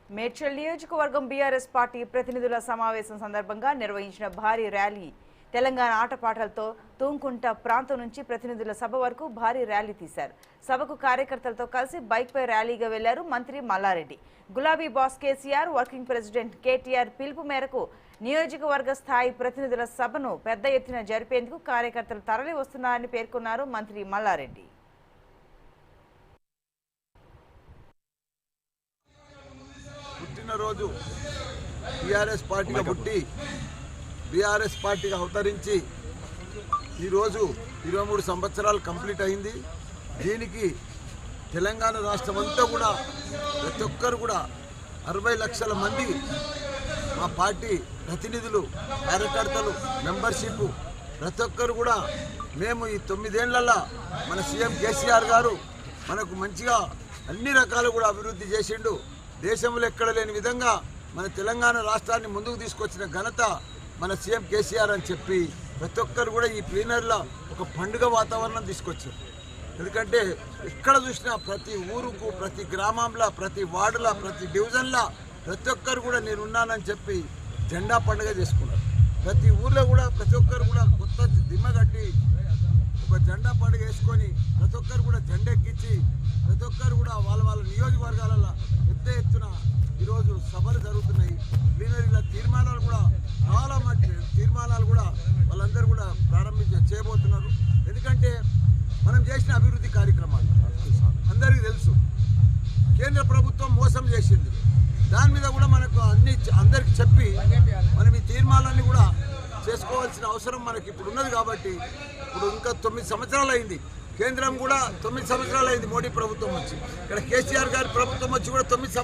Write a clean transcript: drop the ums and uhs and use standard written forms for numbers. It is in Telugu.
మేడ్చల్ నియోజకవర్గం బీఆర్ఎస్ పార్టీ ప్రతినిధుల సమావేశం సందర్భంగా నిర్వహించిన భారీ ర్యాలీ తెలంగాణ ఆటపాటలతో తూంకుంట ప్రాంతం నుంచి ప్రతినిధుల సభ వరకు భారీ ర్యాలీ తీశారు. సభకు కార్యకర్తలతో కలిసి బైక్పై ర్యాలీగా వెళ్లారు మంత్రి మల్లారెడ్డి. గులాబీ boss KCR, working president KTR పిలుపు మేరకు నియోజకవర్గ స్థాయి ప్రతినిధుల సభను పెద్ద ఎత్తున జరిపేందుకు కార్యకర్తలు తరలి వస్తున్నారని పేర్కొన్నారు మంత్రి మల్లారెడ్డి. పుట్టినరోజు బీఆర్ఎస్ పార్టీగా పుట్టి బీఆర్ఎస్ పార్టీగా అవతరించి ఈరోజు 23 సంవత్సరాలు కంప్లీట్ అయింది. దీనికి తెలంగాణ రాష్ట్రం అంతా కూడా ప్రతి ఒక్కరు కూడా 60 లక్షల మంది మా పార్టీ ప్రతినిధులు, కార్యకర్తలు, మెంబర్షిప్ ప్రతి ఒక్కరు కూడా మేము ఈ 9 ఏళ్లలో మన సీఎం కేసీఆర్ గారు మనకు మంచిగా అన్ని రకాలు కూడా అభివృద్ధి చేసిండు. దేశంలో ఎక్కడ లేని విధంగా మన తెలంగాణ రాష్ట్రాన్ని ముందుకు తీసుకొచ్చిన ఘనత మన సీఎం కేసీఆర్ అని చెప్పి ప్రతి ఒక్కరు కూడా ఈ ప్లీనరీలో ఒక పండుగ వాతావరణం తీసుకొచ్చారు. ఎందుకంటే ఎక్కడ చూసినా ప్రతి ఊరుకు, ప్రతి గ్రామంలో, ప్రతి వార్డులో, ప్రతి డివిజన్లో ప్రతి ఒక్కరు కూడా నేనున్నానని చెప్పి జెండా పండుగ చేసుకున్నారు. ప్రతి ఊర్లో కూడా ప్రతి ఒక్కరు కూడా కొత్త దిమ్మ కట్టి ఒక జెండా పండుగ వేసుకొని ప్రతి ఒక్కరు కూడా జెండా ఎక్కించి ప్రతి ఒక్కరు కూడా వాళ్ళ వాళ్ళ నియోజకవర్గాలలో పెద్ద ఎత్తున ఈరోజు సభలు జరుగుతున్నాయి. ప్లీనరీల తీర్మానాలు కూడా చాలా మంచి తీర్మానాలు కూడా వాళ్ళందరూ కూడా చేయబోతున్నారు. ఎందుకంటే మనం చేసిన అభివృద్ధి కార్యక్రమాలు అందరికీ తెలుసు. కేంద్ర ప్రభుత్వం మోసం చేసింది, దాని మీద కూడా మనకు అందరికి చెప్పి మనం ఈ తీర్మానాన్ని కూడా చేసుకోవాల్సిన అవసరం మనకి ఇప్పుడు ఉన్నది. కాబట్టి ఇప్పుడు ఇంకా 9 సంవత్సరాలు అయింది. కేంద్రం కూడా 9 సంవత్సరాలు అయింది మోడీ ప్రభుత్వం వచ్చి. ఇక్కడ కేసీఆర్ గారి ప్రభుత్వం వచ్చి కూడా 9